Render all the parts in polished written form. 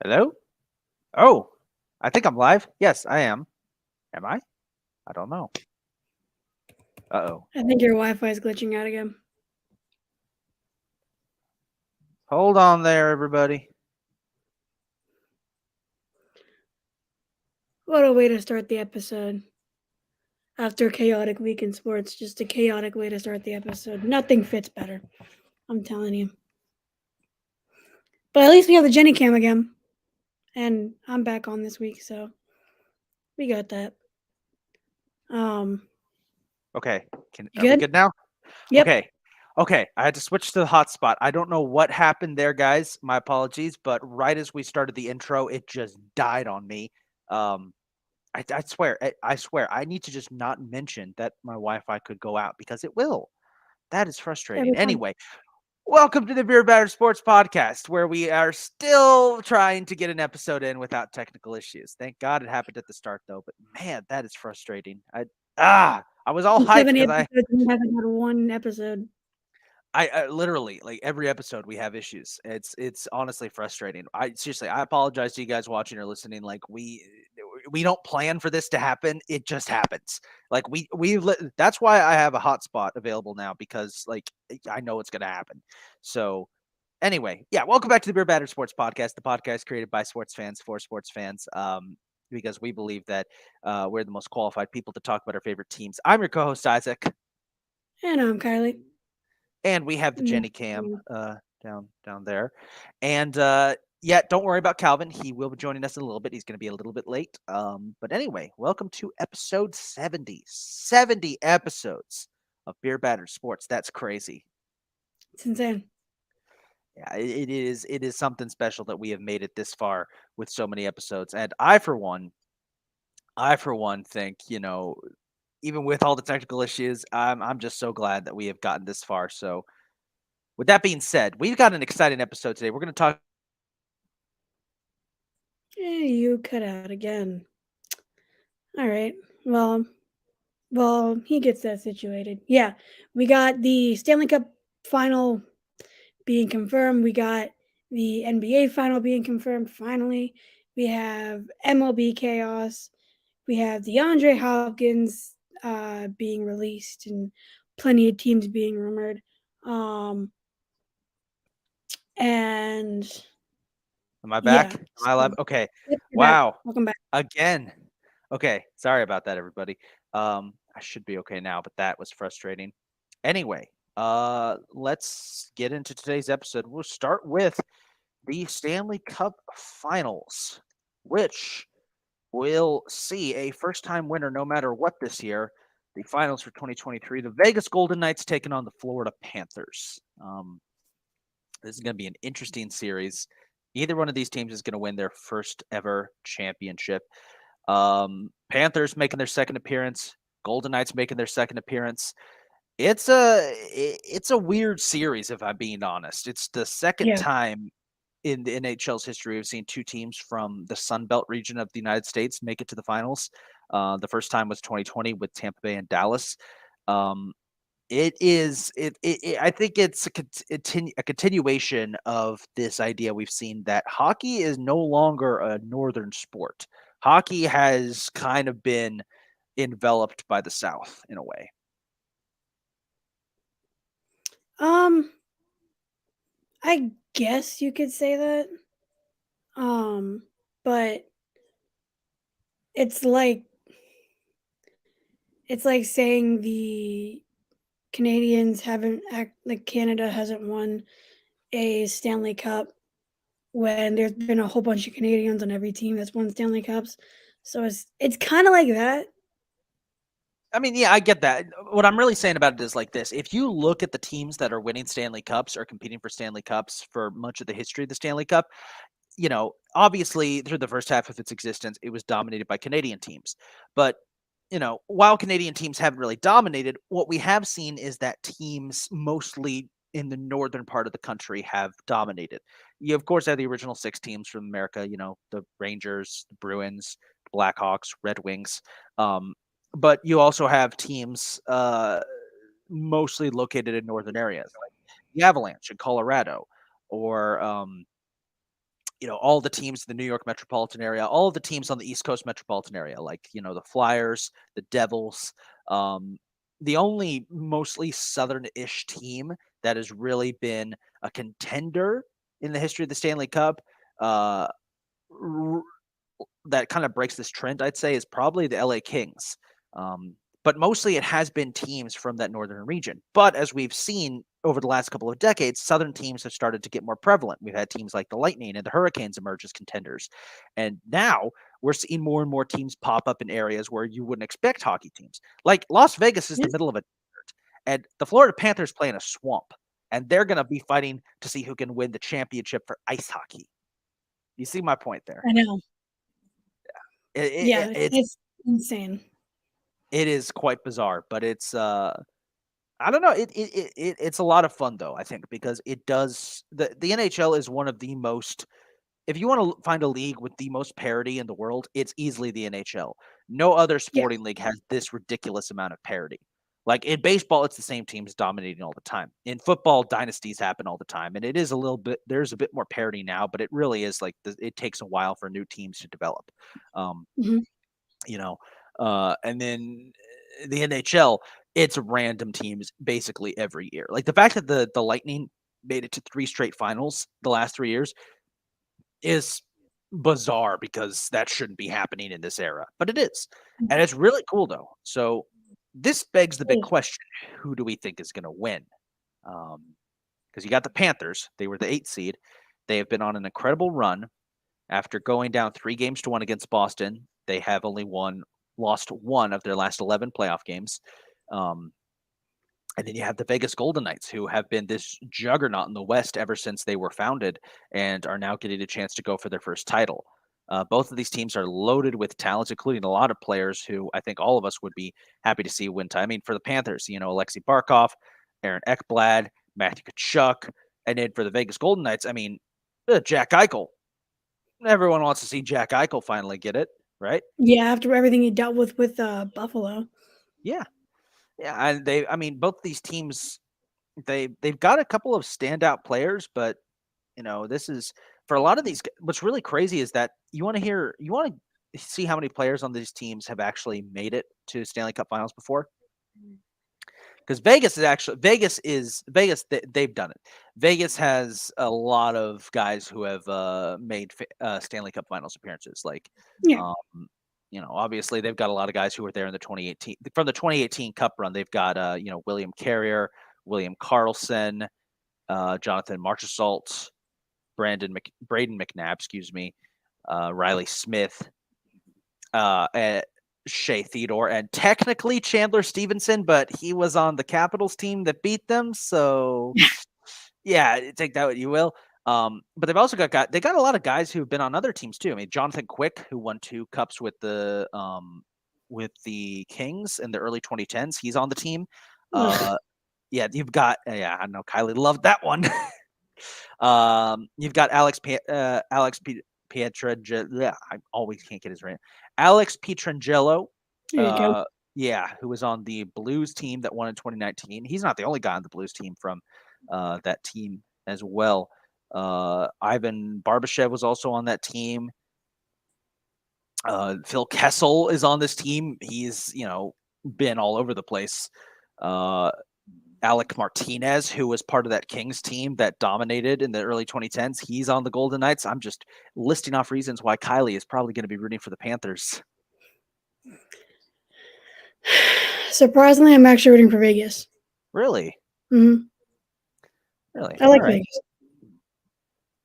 Hello? Oh, I think I'm live. Yes, I am. Am I? I don't know. Uh-oh. I think your Wi-Fi is glitching out again. Hold on there, everybody. What a way to start the episode. After a chaotic week in sports, just a chaotic way to start the episode. Nothing fits better. I'm telling you. But at least we have the Jenny cam again. And I'm back on this week, so we got that. Um, Okay. you Are we good? good now? Yep. Okay. Okay. I had to switch to the hotspot. I don't know what happened there, guys. My apologies, but right as we started the intro, it just died on me. Um, I swear, I swear, I need to just not mention that my Wi-Fi could go out because it will. That is frustrating. Every time. Anyway, welcome to the Beer Batter Sports Podcast, where we are still trying to get an episode in without technical issues. Thank God it happened at the start, though. But man, that is frustrating. I was all hyped 70 because episodes and we haven't had one episode. I literally like every episode we have issues. It's honestly frustrating. I seriously, I apologize to you guys watching or listening. Like we don't plan for this to happen. It just happens. Like that's why I have a hotspot available now because like I know it's gonna happen. So anyway, yeah, welcome back to the Beer Batter Sports Podcast, the podcast created by sports fans for sports fans. Because we believe that we're the most qualified people to talk about our favorite teams. I'm your co-host Isaac, And I'm Kylie. and we have the And Jenny Cam down there, and yeah, don't worry about Calvin. He will be joining us in a little bit. He's going to be a little bit late. But anyway, welcome to episode 70. 70 episodes of Beer Batter Sports. That's crazy. it's insane. Yeah, it is. It is something special that we have made it this far with so many episodes. And I for one think even with all the technical issues, I'm just so glad that we have gotten this far. So, with that being said, we've got an exciting episode today. We're going to talk. You cut out again. All right. Well, he gets that situated. Yeah, we got the Stanley Cup final being confirmed. We got the NBA final being confirmed. Finally, we have MLB chaos. We have DeAndre Hopkins being released and plenty of teams being rumored. Um, and Am I yeah, back? Am I so alive? Okay. yep, you're back. Wow. Welcome back. Again. Okay. Sorry about that, everybody. I should be okay now, but that was frustrating. Anyway, let's get into today's episode. We'll start with the Stanley Cup Finals, which will see a first-time winner no matter what this year. The finals for 2023, the Vegas Golden Knights taking on the Florida Panthers. This is going to be an interesting series. Either one of these teams is going to win their first ever championship. Panthers making their second appearance. Golden Knights making their second appearance. It's a weird series, if I'm being honest. It's the second Yeah. time in the NHL's history we've seen two teams from the Sun Belt region of the United States make it to the finals. The first time was 2020 with Tampa Bay and Dallas. Um, it is I think it's a continuation of this idea we've seen that hockey is no longer a northern sport. Hockey has kind of been enveloped by the South in a way. Um, I guess you could say that. Um, but it's like it's like saying the Canadians haven't like Canada hasn't won a Stanley Cup when there's been a whole bunch of Canadians on every team that's won Stanley Cups. So it's kind of like that. I mean, yeah, I get that. What I'm really saying about it is like this. If you look at the teams that are winning Stanley Cups or competing for Stanley Cups for much of the history of the Stanley Cup, obviously through the first half of its existence, it was dominated by Canadian teams. But, while Canadian teams haven't really dominated, what we have seen is that teams mostly in the northern part of the country have dominated. You, of course, have the original six teams from America, the Rangers, the Bruins, Blackhawks, Red Wings. But you also have teams mostly located in northern areas, like the Avalanche in Colorado, or all the teams in the New York metropolitan area, all of the teams on the East Coast metropolitan area, like, the Flyers, the Devils. The only mostly southern-ish team that has really been a contender in the history of the Stanley Cup, uh, that kind of breaks this trend, I'd say, is probably the LA Kings. But mostly it has been teams from that northern region. But as we've seen over the last couple of decades, southern teams have started to get more prevalent. We've had teams like the Lightning and the Hurricanes emerge as contenders. And now we're seeing more and more teams pop up in areas where you wouldn't expect hockey teams. Like Las Vegas is the Yes, middle of a desert, and the Florida Panthers play in a swamp, and they're going to be fighting to see who can win the championship for ice hockey. You see my point there? I know. It, it, Yeah, it's it's insane. it is quite bizarre, but it's I don't know. It's a lot of fun though, I think, because it does the NHL is one of the most, if you want to find a league with the most parity in the world, it's easily the NHL. No other Yeah. sporting league has this ridiculous amount of parity. Like in baseball, it's the same teams dominating all the time. In football, dynasties happen all the time, and it is there's a bit more parity now, but it really is like it takes a while for new teams to develop. Um, Mhm. you know, and then the NHL, it's random teams basically every year. Like the fact that the Lightning made it to 3 straight finals the last 3 years is bizarre because that shouldn't be happening in this era, but it is. And it's really cool though. So this begs the big Cool. question, who do we think is going to win? Because you got the Panthers, they were the 8th seed. They have been on an incredible run. After going down 3-1 against Boston, they have only lost one of their last 11 playoff games. Um, and then you have the Vegas Golden Knights, who have been this juggernaut in the West ever since they were founded and are now getting a chance to go for their first title. Both of these teams are loaded with talent, including a lot of players who I think all of us would be happy to see win time. I mean, for the Panthers, Alexei Barkov, Aaron Ekblad, Matthew Tkachuk, and then for the Vegas Golden Knights, I mean, Jack Eichel. Everyone wants to see Jack Eichel finally get it, right? Yeah, after everything he dealt with Buffalo. Yeah. Yeah, and I mean, both these teams, they've got a couple of standout players, but this is for a lot of these. What's really crazy is that you want to see how many players on these teams have actually made it to Stanley Cup Finals before. Because Vegas. They've done it. Vegas has a lot of guys who have made Stanley Cup Finals appearances. Like, Yeah. obviously they've got a lot of guys who were there in the 2018 from the 2018 Cup run. They've got William Carrier, William Karlsson, Jonathan Marchessault, Braden McNabb, excuse me, Riley Smith, Shea Theodore, and technically Chandler Stevenson, but he was on the Capitals team that beat them. So, yeah, take that what you will. But they've also got a lot of guys who've been on other teams too. I mean, Jonathan Quick, who won 2 cups with the Kings in the early 2010s, he's on the team. Yeah, you've got I know Kylie loved that one. You've got Alex Pietrangelo. I always can't get his name. Alex Pietrangelo. There you go. Yeah, who was on the Blues team that won in 2019. He's not the only guy on the Blues team from that team as well. Ivan Barbashev was also on that team. Phil Kessel is on this team. He's been all over the place. Alec Martinez, who was part of that Kings team that dominated in the early 2010s, he's on the Golden Knights. I'm just listing off reasons why Kylie is probably going to be rooting for the Panthers. Surprisingly, I'm actually rooting for Vegas. Really? Mm-hmm. Really? I like All right. Vegas.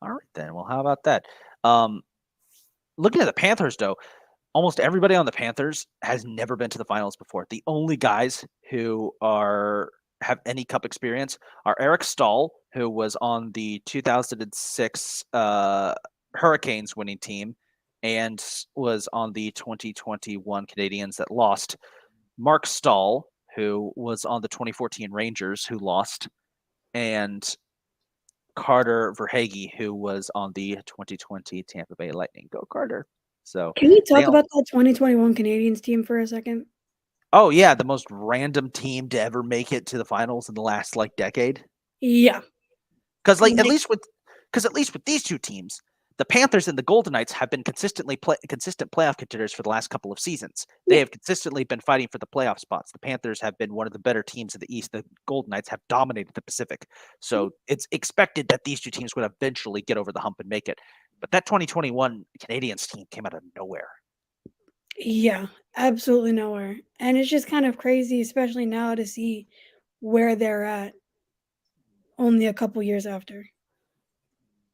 All right, then. Well, how about that? Looking at the Panthers, though, almost everybody on the Panthers has never been to the finals before. The only guys who have any cup experience are Eric Stahl, who was on the 2006 Hurricanes winning team and was on the 2021 Canadiens that lost. Mark Stahl, who was on the 2014 Rangers who lost, and Carter Verhaeghe, who was on the 2020 Tampa Bay Lightning. Go Carter. So can we talk about that 2021 Canadiens team for a second? Oh yeah, the most random team to ever make it to the finals in the last decade. Yeah. Because at least with these two teams, The Panthers and the Golden Knights have been consistent playoff contenders for the last couple of seasons. They Yeah. have consistently been fighting for the playoff spots. The Panthers have been one of the better teams in the East. The Golden Knights have dominated the Pacific. So it's expected that these two teams would eventually get over the hump and make it. But that 2021 Canadiens team came out of nowhere. Yeah, absolutely nowhere. And it's just kind of crazy, especially now, to see where they're at only a couple years after.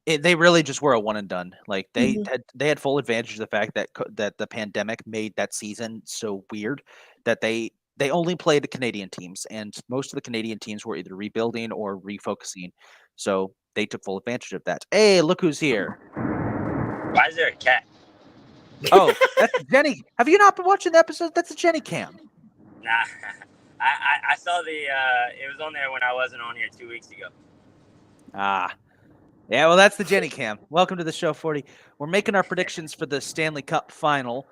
They really just were a one and done. Like Mhm. they had full advantage of the fact that that the pandemic made that season so weird that they only played the Canadian teams, and most of the Canadian teams were either rebuilding or refocusing. So they took full advantage of that. Hey, look who's here. Why is there a cat? Oh, that's Jenny. Have you not been watching the episode? That's a Jenny cam. Nah, I saw the it was on there when I wasn't on here 2 weeks ago. Ah. Yeah, well, that's the Jenny cam. Welcome to the show, 40. We're making our predictions for the Stanley Cup final.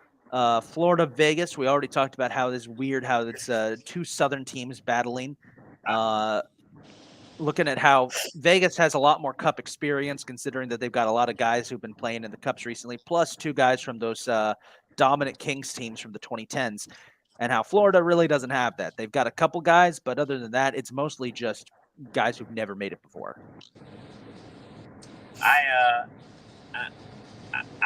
Florida, Vegas. We already talked about how it's weird how it's two Southern teams battling. Looking at how Vegas has a lot more Cup experience, considering that they've got a lot of guys who've been playing in the Cups recently, plus two guys from those dominant Kings teams from the 2010s, and how Florida really doesn't have that. They've got a couple guys, but other than that, it's mostly just guys who've never made it before. I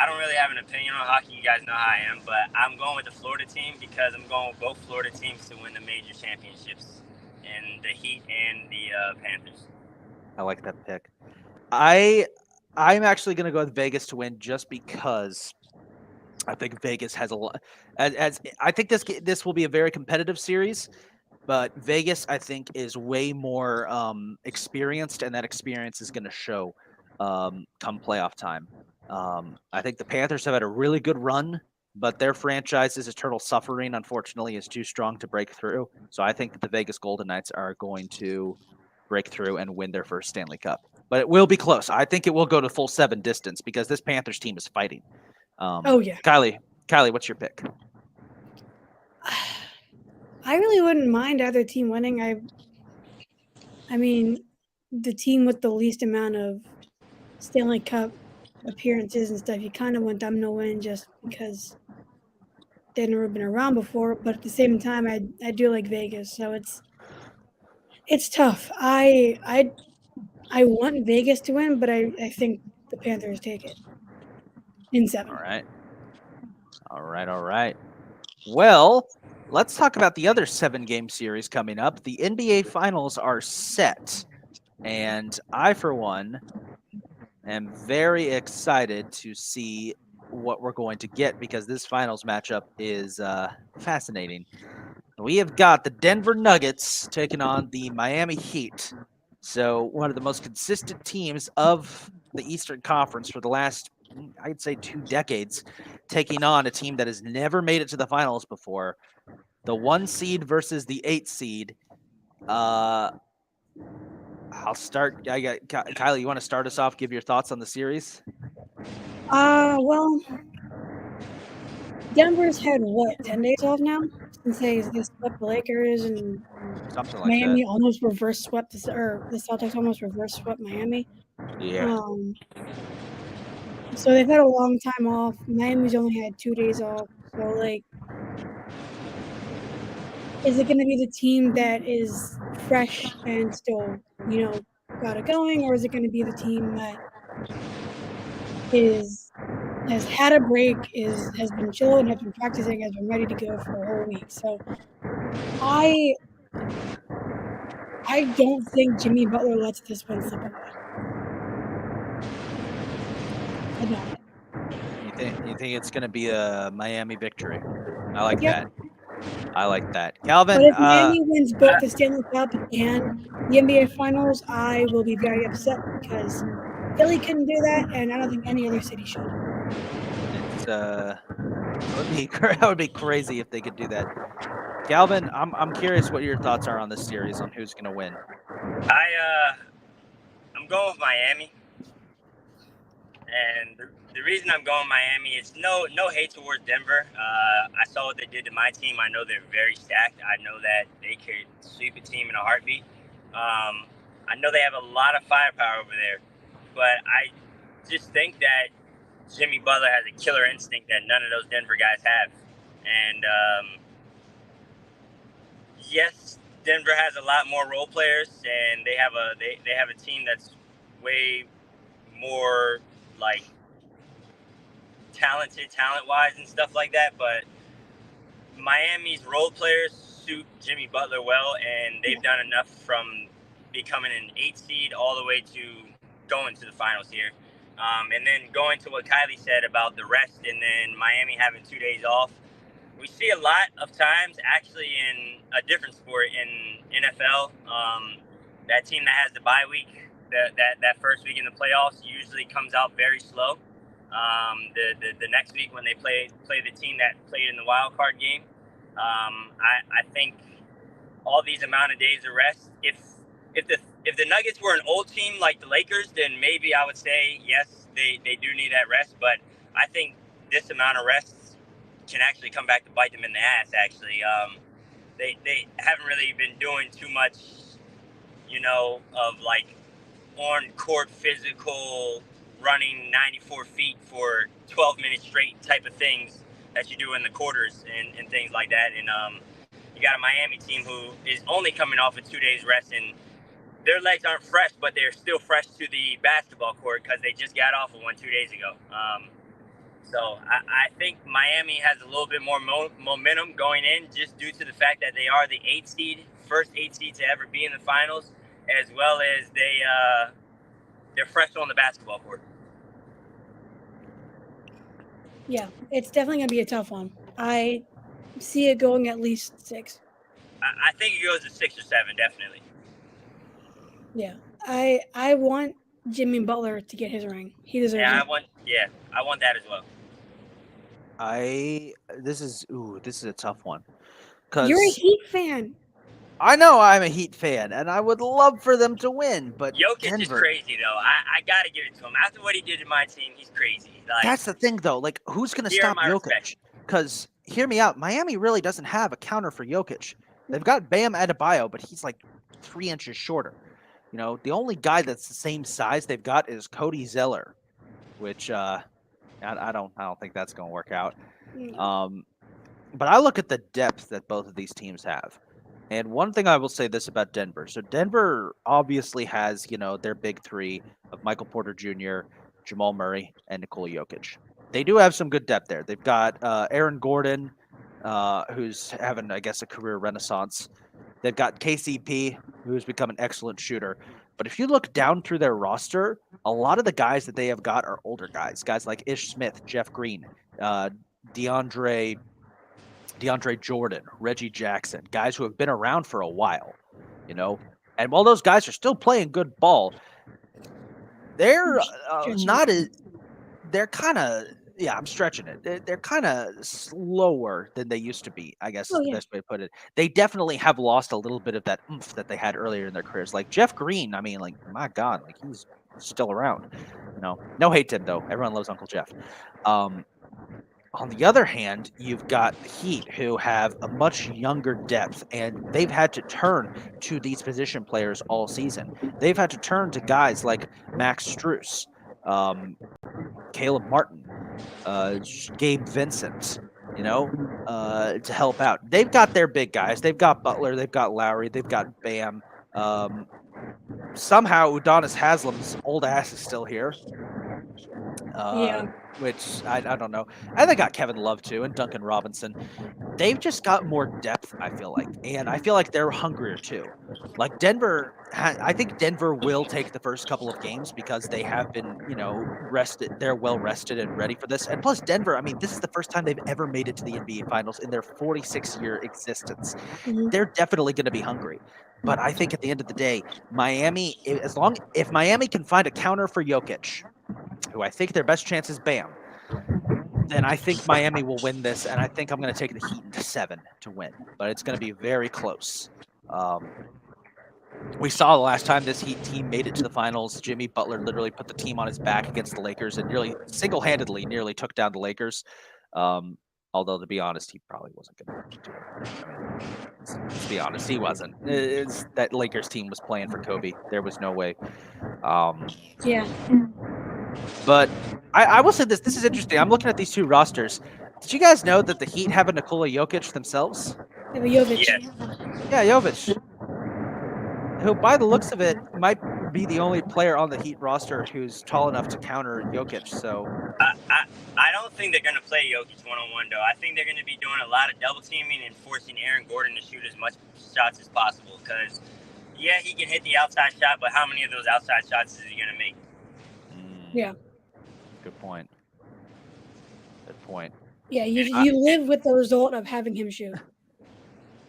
don't really have an opinion on hockey. You guys know how I am, but I'm going with the Florida team because I'm going with both Florida teams to win the major championships, and the Heat and the Panthers. I like that pick. I'm actually going to go with Vegas to win just because I think Vegas has a lot. As I think this will be a very competitive series, but Vegas I think is way more experienced, and that experience is going to show come playoff time. I think the Panthers have had a really good run, but their franchise's eternal suffering, unfortunately, is too strong to break through. So I think that the Vegas Golden Knights are going to break through and win their first Stanley Cup. But it will be close. I think it will go to full 7 distance because this Panthers team is fighting. Oh, yeah. Kylie, what's your pick? I really wouldn't mind either team winning. I mean, the team with the least amount of Stanley Cup appearances and stuff, you kind of want them to win just because they've never been around before. But at the same time, I do like Vegas, so it's tough. I want Vegas to win, but I think the Panthers take it in 7. All right. Well, let's talk about the other 7-game series coming up. The NBA Finals are set, and I, for one, am very excited to see what we're going to get because this finals matchup is fascinating. We have got the Denver Nuggets taking on the Miami Heat. So one of the most consistent teams of the Eastern Conference for the last, I'd say, 2 decades, taking on a team that has never made it to the finals before. The 1 seed versus the 8 seed. I'll start. I got Kylie. You want to start us off? Give your thoughts on the series. Well, Denver's had what, 10 days off now since they swept the Lakers, and something like Miami that. Almost reverse swept the Celtics almost reverse swept Miami. Yeah. So they've had a long time off. Miami's only had 2 days off. So, like, is it going to be the team that is fresh and still, got it going, or is it going to be the team that has had a break, has been chilling, has been practicing, has been ready to go for a whole week? So, I don't think Jimmy Butler lets this one slip away. I don't. You think it's going to be a Miami victory? I like that. I like that. Calvin. But if Miami wins both the Stanley Cup and the NBA Finals, I will be very upset because Philly couldn't do that, and I don't think any other city should. That would be crazy if they could do that. Calvin, I'm curious what your thoughts are on this series, on who's going to win. I'm going with Miami, and the reason I'm going Miami is no hate towards Denver. I saw what they did to my team. I know they're very stacked. I know that they could sweep a team in a heartbeat. I know they have a lot of firepower over there, but I just think that Jimmy Butler has a killer instinct that none of those Denver guys have. And yes, Denver has a lot more role players, and they have a team that's way more like talent-wise and stuff like that. But Miami's role players suit Jimmy Butler well, and they've done enough from becoming an 8 seed all the way to going to the finals here. And then going to what Kylie said about the rest and then Miami having 2 days off. We see a lot of times actually in a different sport in NFL, that team that has the bye week, that first week in the playoffs usually comes out very slow. The next week when they play the team that played in the wild card game, I think all these amount of days of rest, if the Nuggets were an old team like the Lakers, then maybe I would say yes, they do need that rest. But I think this amount of rest can actually come back to bite them in the ass. Actually, they haven't really been doing too much, of like on court physical running 94 feet for 12 minutes straight type of things that you do in the quarters and things like that. And you got a Miami team who is only coming off of 2 days rest, and their legs aren't fresh, but they're still fresh to the basketball court because they just got off of one 2 days ago. So I think Miami has a little bit more momentum going in just due to the fact that they are the 8 seed, first 8 seed to ever be in the finals, as well as they're fresh on the basketball court. Yeah, it's definitely going to be a tough one. I see it going at least 6. I think it goes to 6 or 7, definitely. Yeah, I want Jimmy Butler to get his ring. He deserves it. I want that as well. This is a tough one. You're a Heat fan. I know I'm a Heat fan, and I would love for them to win, but Jokic Denver, is crazy, though. I got to give it to him. After what he did to my team, he's crazy. Like, that's the thing, though. Like, who's going to stop Jokic? Because, hear me out, Miami really doesn't have a counter for Jokic. They've got Bam Adebayo, but he's like 3 inches shorter. The only guy that's the same size they've got is Cody Zeller, which I don't think that's going to work out. But I look at the depth that both of these teams have. And one thing I will say this about Denver. So Denver obviously has, their big 3 of Michael Porter Jr., Jamal Murray, and Nikola Jokic. They do have some good depth there. They've got Aaron Gordon, who's having, I guess, a career renaissance. They've got KCP, who's become an excellent shooter. But if you look down through their roster, a lot of the guys that they have got are older guys. Guys like Ish Smith, Jeff Green, DeAndre Jordan, Reggie Jackson, guys who have been around for a while, And while those guys are still playing good ball, they're they're kind of, I'm stretching it. They're kind of slower than they used to be, I guess is the best way to put it. They definitely have lost a little bit of that oomph that they had earlier in their careers. Like Jeff Green, I mean, like, my God, like he's still around. No hate to him, though. Everyone loves Uncle Jeff. On the other hand, you've got the Heat, who have a much younger depth, and they've had to turn to these position players all season. They've had to turn to guys like Max Strus, Caleb Martin, Gabe Vincent, to help out. They've got their big guys. They've got Butler. They've got Lowry. They've got Bam. Somehow Udonis Haslem's old ass is still here. Which I don't know. And they got Kevin Love too, and Duncan Robinson. They've just got more depth, I feel like, and I feel like they're hungrier too. Like Denver, I think Denver will take the first couple of games because they have been, rested. They're well rested and ready for this. And plus, Denver, I mean, this is the first time they've ever made it to the NBA Finals in their 46-year existence. Mhm. They're definitely going to be hungry. But I think at the end of the day, Miami, if Miami can find a counter for Jokic, who I think their best chance is Bam, then I think Miami will win this, and I think I'm going to take the Heat into 7 to win. But it's going to be very close. We saw the last time this Heat team made it to the finals, Jimmy Butler literally put the team on his back against the Lakers and nearly single-handedly nearly took down the Lakers. Although, to be honest, he probably wasn't going to do it. I mean, let's be honest, he wasn't. That Lakers team was playing for Kobe. There was no way. Yeah. But I will say this. This is interesting. I'm looking at these two rosters. Did you guys know that the Heat have a Nikola Jokic themselves? They have a Jovic. Yes. Yeah, Jovic, who by the looks of it might be the only player on the Heat roster who's tall enough to counter Jokic. So I don't think they're going to play Jokic one-on-one, though. I think they're going to be doing a lot of double teaming and forcing Aaron Gordon to shoot as much shots as possible. Because, yeah, he can hit the outside shot, but how many of those outside shots is he going to make? Yeah. Good point. Good point. Yeah, you live with the result of having him shoot.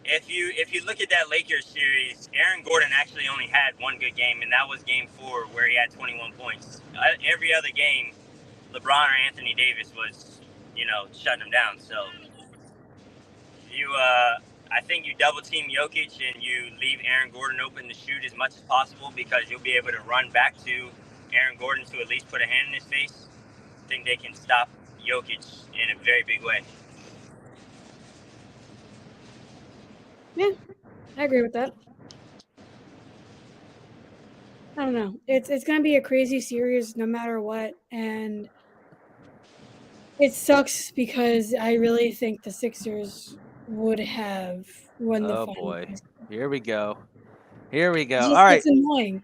If you look at that Lakers series, Aaron Gordon actually only had one good game, and that was Game 4, where he had 21 points. Every other game, LeBron or Anthony Davis was, shutting him down. So I think you double team Jokic and you leave Aaron Gordon open to shoot as much as possible, because you'll be able to run back to Aaron Gordon to at least put a hand in his face. I think they can stop Jokic in a very big way. Yeah, I agree with that. I don't know. It's gonna be a crazy series no matter what, and it sucks because I really think the Sixers would have won the Oh finals. boy, here we go. Here we go. It's All right, it's annoying.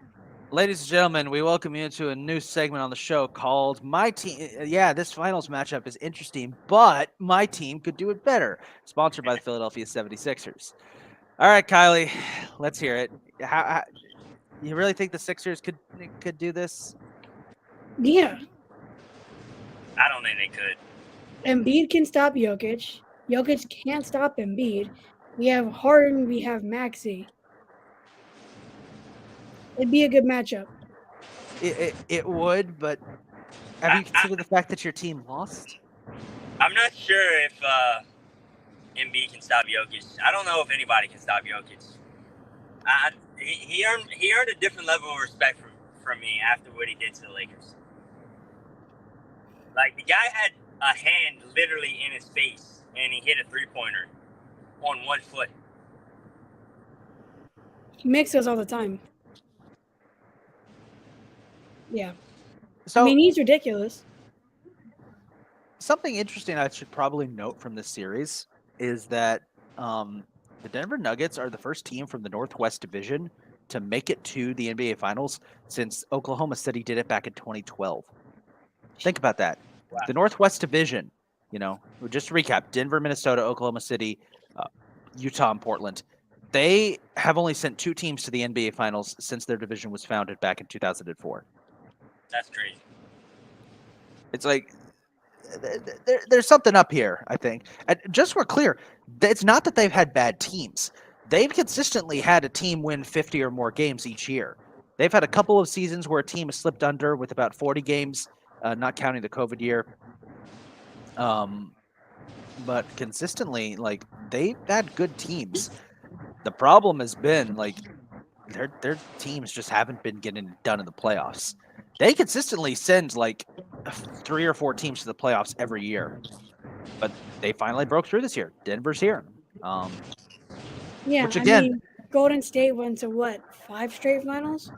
ladies and gentlemen, we welcome you to a new segment on the show called My Team. Yeah, this finals matchup is interesting, but my team could do it better. Sponsored by the Philadelphia 76ers. All right, Kylie, let's hear it. How you really think the Sixers could do this? Yeah, I don't think they could. Embiid can stop Jokic. Jokic can't stop Embiid. We have Harden. We have Maxey. It'd be a good matchup. It would, but have you considered the fact that your team lost? I'm not sure if Embiid can stop Jokic. I don't know if anybody can stop Jokic. He earned a different level of respect from me after what he did to the Lakers. Like, the guy had a hand literally in his face, and he hit a three-pointer on 1 foot. He makes those all the time. Yeah. So I mean, he's ridiculous. something interesting I should probably note from this series is that the Denver Nuggets are the first team from the Northwest Division to make it to the NBA Finals since Oklahoma City did it back in 2012. Think about that. Wow. The Northwest Division, just to recap, Denver, Minnesota, Oklahoma City, Utah, and Portland. They have only sent 2 teams to the NBA Finals since their division was founded back in 2004. That's crazy. It's like there's something up here, I think. And just so we're clear, it's not that they've had bad teams. They've consistently had a team win 50 or more games each year. They've had a couple of seasons where a team has slipped under with about 40 games, not counting the COVID year. But consistently, like, they've had good teams. The problem has been, like, their teams just haven't been getting it done in the playoffs. They consistently send like 3 or 4 teams to the playoffs every year, but they finally broke through this year. Denver's here. Yeah, which again, I mean, Golden State went to what, 5 straight finals?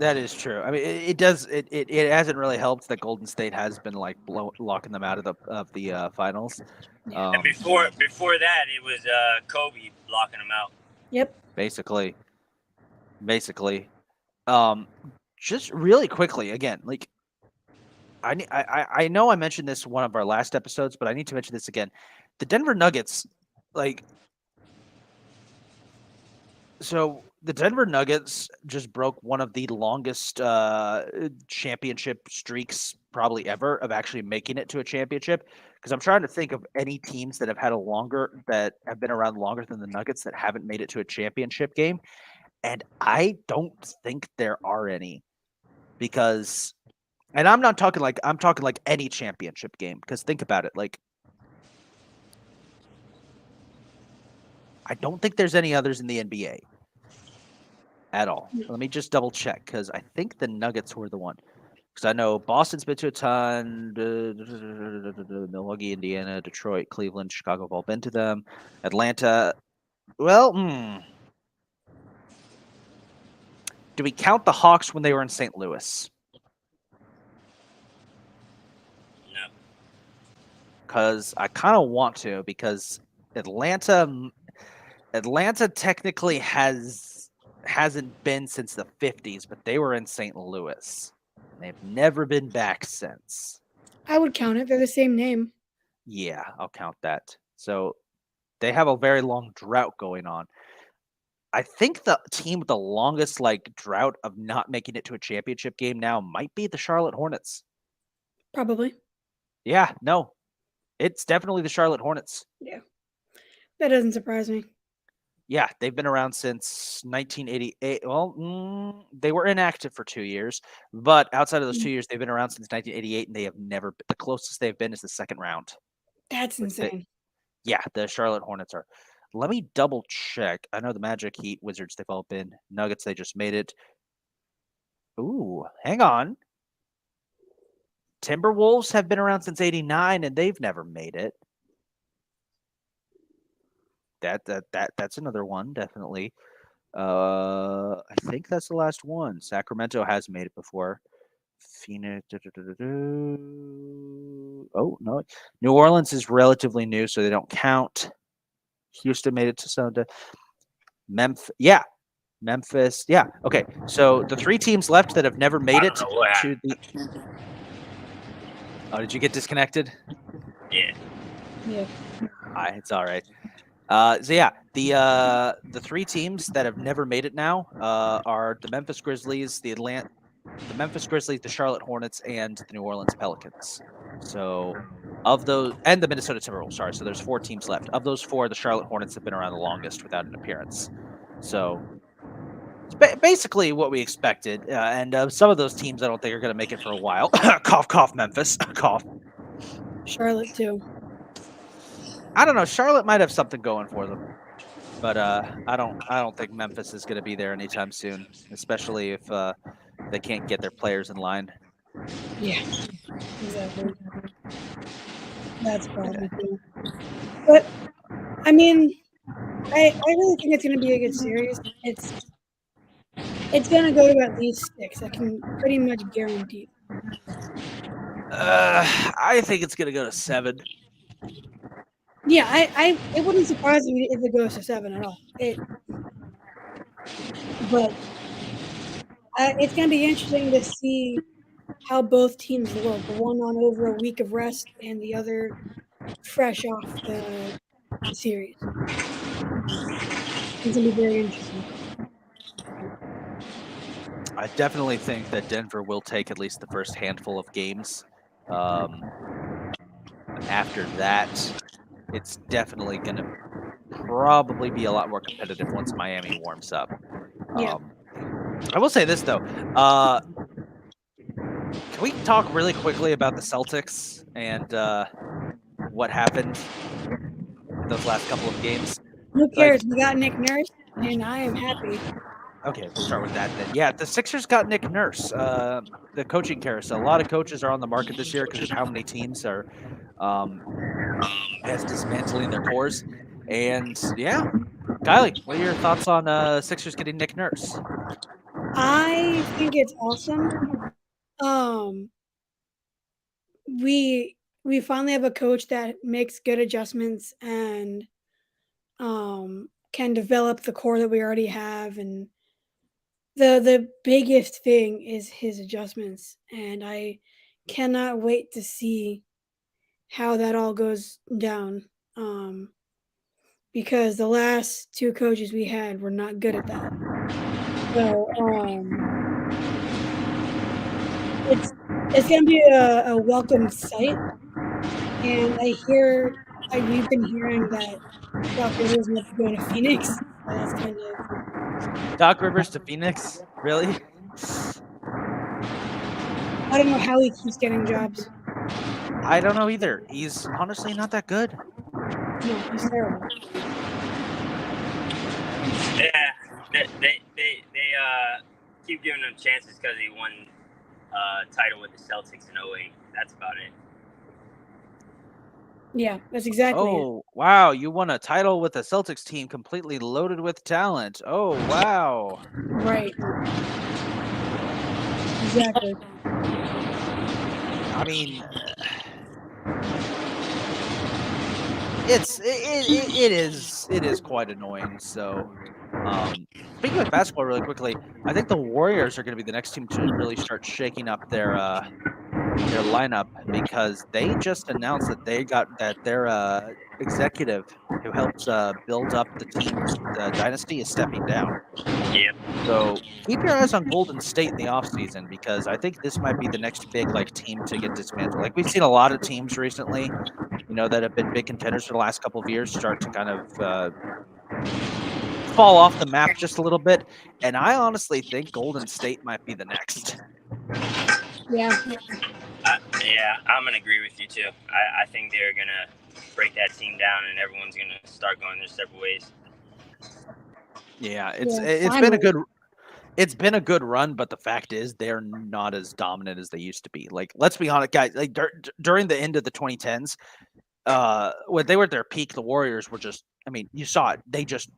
that is true. I mean, it does. It hasn't really helped that Golden State has been like locking them out of the finals. And before that, it was Kobe blocking them out. Yep. Basically. Just really quickly, again, like I know I mentioned this in one of our last episodes, but I need to mention this again. The Denver Nuggets, so the Denver Nuggets just broke one of the longest championship streaks probably ever of actually making it to a championship. Because I'm trying to think of any teams that have been around longer than the Nuggets that haven't made it to a championship game. And I don't think there are any, because, and I'm talking like any championship game, because think about it, like, I don't think there's any others in the NBA at all. Let me just double check, because I think the Nuggets were the one. Because I know Boston's been to a ton, Milwaukee, Indiana, Detroit, Cleveland, Chicago have all been to them. Atlanta, well, do we count the Hawks when they were in St. Louis? because I kind of want to, because Atlanta technically hasn't been since the 50s, but they were in St. Louis. They've never been back since. I would count it. They're the same name. Yeah, I'll count that. So they have a very long drought going on. I think the team with the longest drought of not making it to a championship game now might be the Charlotte Hornets. Probably. Yeah, no. It's definitely the Charlotte Hornets. Yeah. That doesn't surprise me. Yeah, they've been around since 1988. Well, they were inactive for 2 years, but outside of those 2 years, they've been around since 1988, and they have never. The closest they've been is the second round. That's insane. Yeah, the Charlotte Hornets are. Let me double check. I know the Magic, Heat, Wizards, they've all been. Nuggets, they just made it. Ooh, hang on. Timberwolves have been around since '89, and they've never made it. That's another one, definitely. I think that's the last one. Sacramento has made it before. Phoenix. Oh no, New Orleans is relatively new, so they don't count. Houston made it to Sunday. Memphis, yeah. Memphis, yeah. Okay, so the 3 teams left that have never made it to the. Oh, did you get disconnected? Yeah. Yeah. It's all right. So yeah, the 3 teams that have never made it now are the Memphis Grizzlies, the Memphis Grizzlies, the Charlotte Hornets, and the New Orleans Pelicans. So of those, and the Minnesota Timberwolves. Sorry, so there's 4 teams left. Of those 4, the Charlotte Hornets have been around the longest without an appearance. So it's basically what we expected. And some of those teams, I don't think are going to make it for a while. Cough, cough, Memphis. Cough. Charlotte too. I don't know. Charlotte might have something going for them, but I don't think Memphis is going to be there anytime soon, especially if they can't get their players in line. Yeah, exactly. That's probably true. But I mean, I really think it's going to be a good series. It's going to go to at least 6. I can pretty much guarantee. I think it's going to go to 7. Yeah, it wouldn't surprise me if it goes to 7 at all. But it's going to be interesting to see how both teams look. One on over a week of rest, and the other fresh off the series. It's going to be very interesting. I definitely think that Denver will take at least the first handful of games. After that, it's definitely going to probably be a lot more competitive once Miami warms up. Yeah. I will say this, though. Can we talk really quickly about the Celtics and what happened in those last couple of games? Who cares? We got Nick Nurse, and I am happy. Okay, we'll start with that then. Yeah, the Sixers got Nick Nurse. The coaching carousel. A lot of coaches are on the market this year because of how many teams are as dismantling their cores. And yeah, Kylie, what are your thoughts on Sixers getting Nick Nurse? I think it's awesome. We finally have a coach that makes good adjustments and can develop the core that we already have, and the biggest thing is his adjustments, and I cannot wait to see how that all goes down. Because the last 2 coaches we had were not good at that. So it's gonna be a welcome sight, and we've been hearing that Doc Rivers might be going to Phoenix. So that's kind of Doc Rivers to Phoenix? Really? I don't know how he keeps getting jobs. I don't know either. He's honestly not that good. No, he's terrible. Yeah, they keep giving him chances because he won title with the Celtics in 2008. That's about it. Yeah, that's exactly it. Oh, wow. You won a title with a Celtics team completely loaded with talent. Oh, wow. Right. Exactly. I mean, it is quite annoying. So, speaking of basketball, really quickly, I think the Warriors are going to be the next team to really start shaking up their lineup because they just announced that their executive who helps build up the team's dynasty is stepping down. Yep. So keep your eyes on Golden State in the offseason because I think this might be the next big team to get dismantled. Like we've seen a lot of teams recently, that have been big contenders for the last couple of years start to kind of fall off the map just a little bit. And I honestly think Golden State might be the next. Yeah. Yeah, I'm gonna agree with you too. I think they're gonna break that team down, and everyone's gonna start going their separate ways. Yeah, it's been a good run, but the fact is they're not as dominant as they used to be. Like, let's be honest, guys. Like during the end of the 2010s, when they were at their peak, the Warriors were just. I mean, you saw it. They just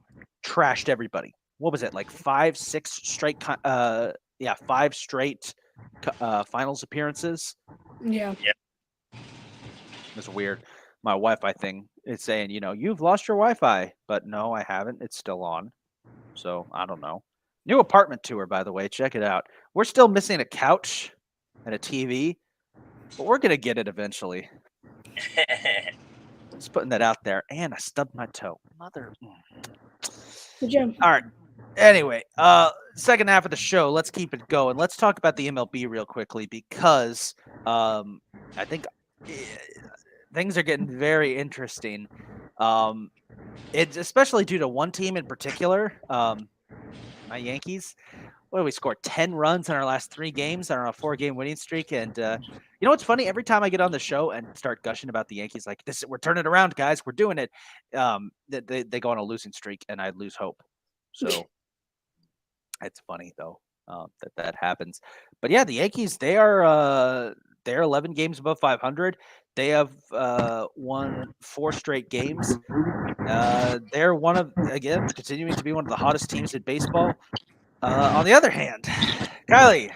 trashed everybody. What was it like 5 straight finals appearances? Yeah. It's weird. My Wi-Fi thing is saying, you've lost your Wi-Fi, but no, I haven't. It's still on. So I don't know. New apartment tour, by the way. Check it out. We're still missing a couch and a TV, but we're gonna get it eventually. Just putting that out there. And I stubbed my toe. Mother. Good job. All right. Anyway, second half of the show, let's keep it going. Let's talk about the MLB real quickly because I think things are getting very interesting. It's especially due to one team in particular, my Yankees. What did we score? 10 runs in our last 3 games on a 4-game winning streak. And you know what's funny? Every time I get on the show and start gushing about the Yankees, like we're turning around, guys, we're doing it. They go on a losing streak, and I lose hope. So it's funny though that happens. But yeah, the Yankees they're 11 games above 500. They have won 4 straight games. They're continuing to be one of the hottest teams in baseball. On the other hand, Kylie,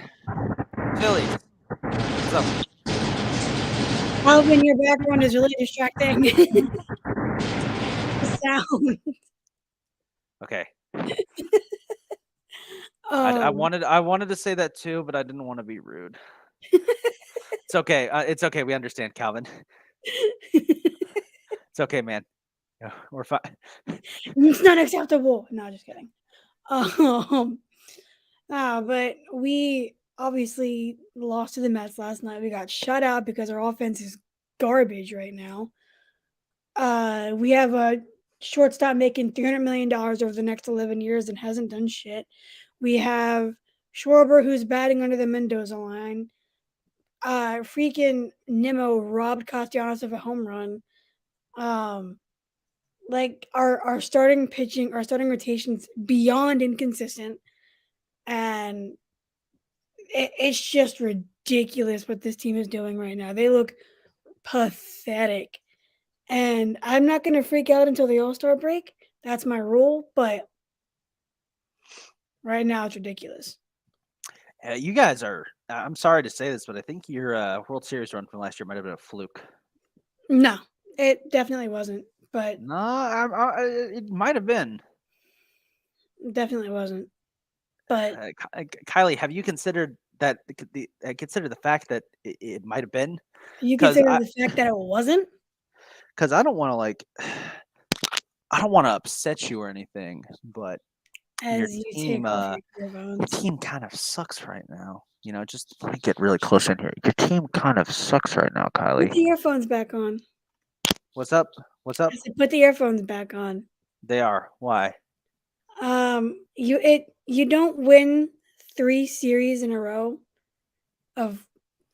Phillies, what's up? Alvin, your background is really distracting. The sound. Okay. I wanted to say that too, but I didn't want to be rude. It's okay. It's okay. We understand, Calvin. It's okay, man. We're fine. It's not acceptable. No, just kidding. But we obviously lost to the Mets last night. We got shut out because our offense is garbage right now. We have a shortstop making $300 million over the next 11 years and hasn't done shit. We have Schwarber, who's batting under the Mendoza line. Freaking Nimmo robbed Castellanos of a home run. Like our starting pitching, our starting rotation's beyond inconsistent, and it's just ridiculous what this team is doing right now. They look pathetic, and I'm not going to freak out until the All-Star break. That's my rule, but right now it's ridiculous. You guys are. I'm sorry to say this, but I think your World Series run from last year might have been a fluke. No, it definitely wasn't. But no, it might have been. Definitely wasn't. But Kylie, have you considered that? Consider the fact that it might have been. You consider the fact that it wasn't? Because I don't want to I don't want to upset you or anything, but your team kind of sucks right now. Just let me get really close in here. Your team kind of sucks right now, Kylie. Put the earphones back on. What's up? What's up? I said put the earphones back on. They are. Why? You don't win 3 series in a row of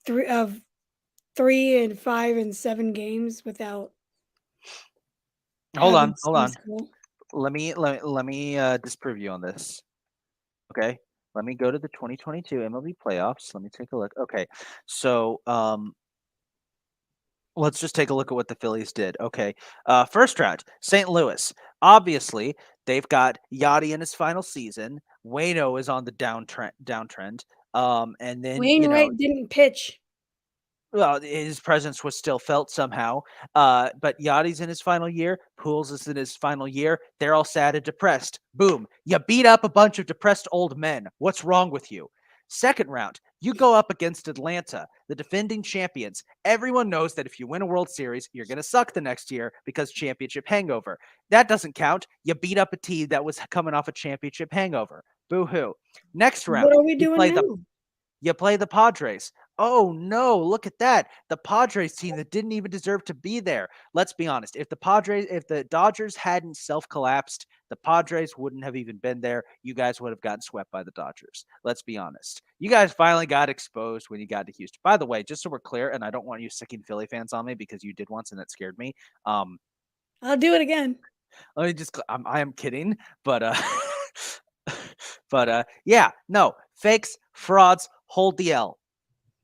3 and 5 and 7 games without. Hold on. Let me disprove you on this. Okay. Let me go to the 2022 MLB playoffs. Let me take a look. Okay. So, let's just take a look at what the Phillies did. Okay. First round, St. Louis. Obviously, they've got Yachty in his final season. Waino is on the downtrend. And then Wainwright didn't pitch. Well, his presence was still felt somehow. But Yachty's in his final year. Pools is in his final year. They're all sad and depressed. Boom. You beat up a bunch of depressed old men. What's wrong with you? Second round, you go up against Atlanta, the defending champions. Everyone knows that if you win a World Series, you're going to suck the next year because championship hangover. That doesn't count. You beat up a team that was coming off a championship hangover. Boo hoo. Next round, What are we you doing play now? you play the Padres. Oh no, look at that. The Padres team that didn't even deserve to be there. Let's be honest. If the Dodgers hadn't self-collapsed, the Padres wouldn't have even been there. You guys would have gotten swept by the Dodgers. Let's be honest. You guys finally got exposed when you got to Houston. By the way, just so we're clear, and I don't want you sicking Philly fans on me because you did once and that scared me. I'll do it again. Let me just I am kidding, but but yeah, no, fakes, frauds, hold the L.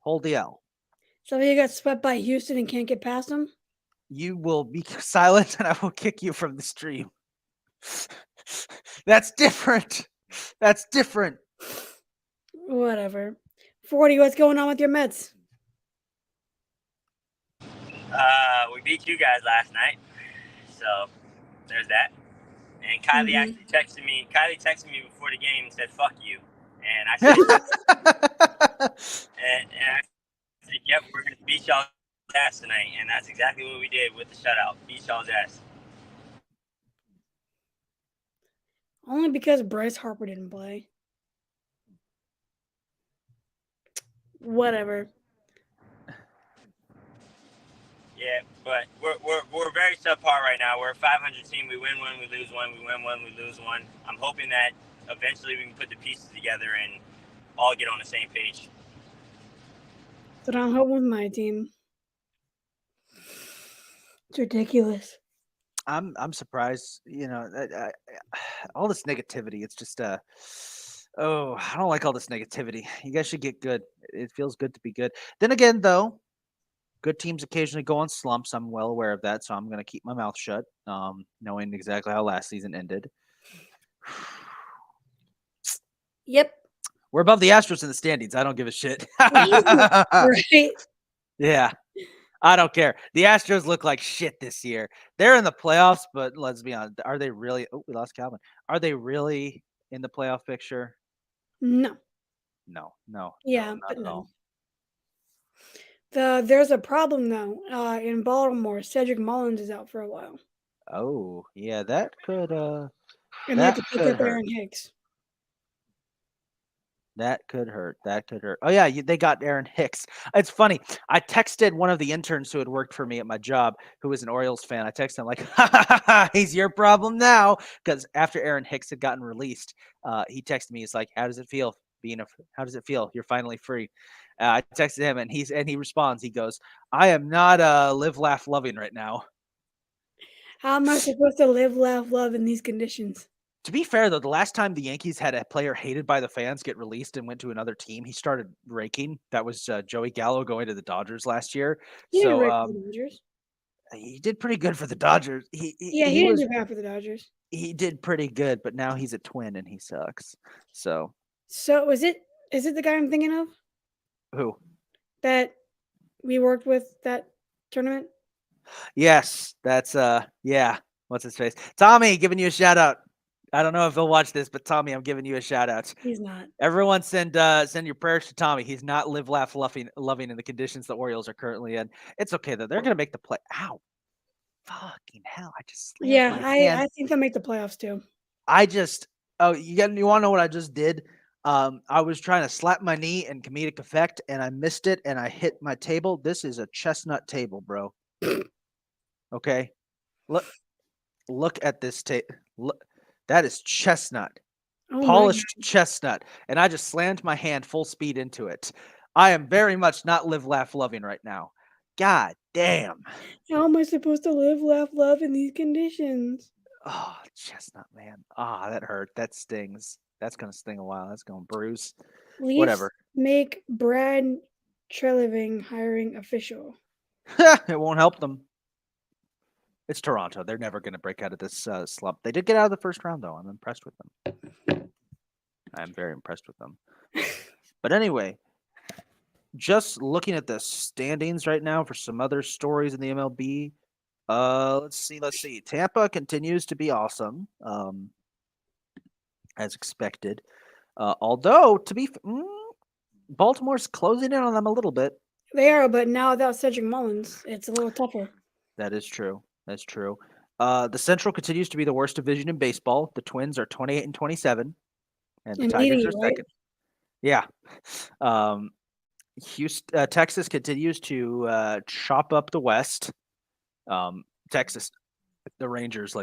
Hold the L. So you got swept by Houston and can't get past them? You will be silent and I will kick you from the stream. That's different. That's different. Whatever. 40, what's going on with your Mets? We beat you guys last night, so there's that. And Kylie actually texted me. Kylie texted me before the game and said, "Fuck you," and I said, and I said, "Yep, we're gonna beat y'all's ass tonight," and that's exactly what we did with the shutout. Beat y'all's ass. Only because Bryce Harper didn't play. Whatever. Yeah, but we're very subpar right now. We're a 500 team. We win one, we lose one. We win one, we lose one. I'm hoping that eventually we can put the pieces together and all get on the same page. So I'm hoping with my team. It's ridiculous. I'm surprised. You know, all this negativity. It's just oh, I don't like all this negativity. You guys should get good. It feels good to be good. Then again, though, good teams occasionally go on slumps. I'm well aware of that, so I'm going to keep my mouth shut, knowing exactly how last season ended. Yep. We're above the Astros in the standings. I don't give a shit. Right. Yeah, I don't care. The Astros look like shit this year. They're in the playoffs, but let's be honest. Are they really? Oh, we lost Calvin. Are they really in the playoff picture? No. No. Yeah, not but at no. all. There's a problem though. In Baltimore, Cedric Mullins is out for a while. Oh, yeah, that could And they that have to pick could up hurt. Aaron Hicks. That could hurt. That could hurt. Oh yeah, they got Aaron Hicks. It's funny. I texted one of the interns who had worked for me at my job, who was an Orioles fan. I texted him like, "He's your problem now," because after Aaron Hicks had gotten released, he texted me. He's like, "How does it feel being a? How does it feel? You're finally free." I texted him, and he responds. He goes, "I am not live, laugh, loving right now." How am I supposed to live, laugh, love in these conditions? To be fair, though, the last time the Yankees had a player hated by the fans get released and went to another team, he started raking. That was Joey Gallo going to the Dodgers last year. He didn't So rake for the Dodgers. he did pretty good for the Dodgers. He didn't do bad for the Dodgers. He did pretty good, but now he's a Twin and he sucks. So is it the guy I'm thinking of who? that we worked with that tournament? Yes, that's yeah. What's his face? Tommy, giving you a shout out. I don't know if he'll watch this, but Tommy, I'm giving you a shout out. He's not. Everyone send your prayers to Tommy. He's not live, laugh, loving in the conditions the Orioles are currently in. It's okay though. They're gonna make the play. Ow. Fucking hell. I just slammed my hand. I think they'll make the playoffs too. You wanna know what I just did? I was trying to slap my knee in comedic effect and I missed it and I hit my table. This is a chestnut table, bro. Okay. Look at this table. Look. That is chestnut, polished chestnut, and I just slammed my hand full speed into it. I am very much not live, laugh, loving right now. God damn. How am I supposed to live, laugh, love in these conditions? Oh, chestnut, man. That hurt. That stings. That's going to sting a while. That's going to bruise. Leafs Whatever. Make Brad Treliving hiring official. It won't help them. It's Toronto. They're never going to break out of this slump. They did get out of the first round, though. I'm impressed with them. I'm very impressed with them. But anyway, just looking at the standings right now for some other stories in the MLB. Let's see. Tampa continues to be awesome, as expected. Although Baltimore's closing in on them a little bit. They are, but now without Cedric Mullins, it's a little tougher. That is true. That's true. The Central continues to be the worst division in baseball. The Twins are 28 and 27, and the And Tigers leading, are right? second. Yeah. Texas continues to chop up the West. Texas, the Rangers,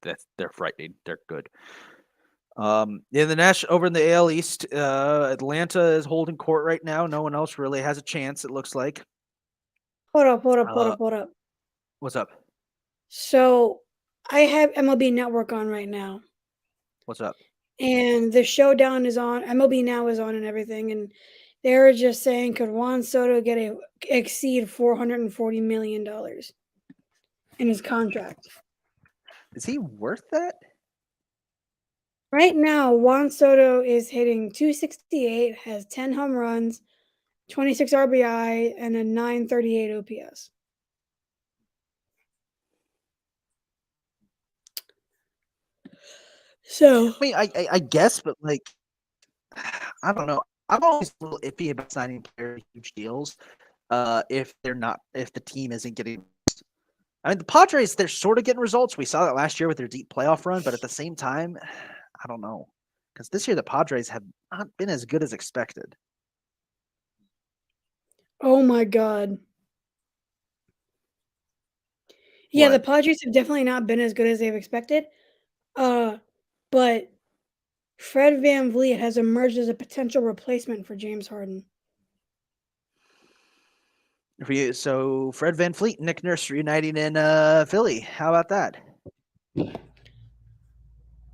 they're frightening. They're good. In the over in the AL East, Atlanta is holding court right now. No one else really has a chance. It looks like. Hold up. What's up? So I have MLB Network on right now, What's up? and the showdown is on. MLB Now is on and everything, and they were just saying, could Juan Soto exceed $440 million in his contract? Is he worth that? Right now, Juan Soto is hitting .268, has 10 home runs, 26 RBI, and a .938 OPS. So, I mean, I guess, but I don't know. I'm always a little iffy about signing players huge deals. If the team isn't getting. I mean, the Padres, they're sort of getting results. We saw that last year with their deep playoff run, but at the same time, I don't know. Because this year the Padres have not been as good as expected. oh my God. Yeah, the What? Padres have definitely not been as good as they've expected. But Fred VanVleet has emerged as a potential replacement for James Harden. For you, so Fred VanVleet, Nick Nurse reuniting in Philly. How about that?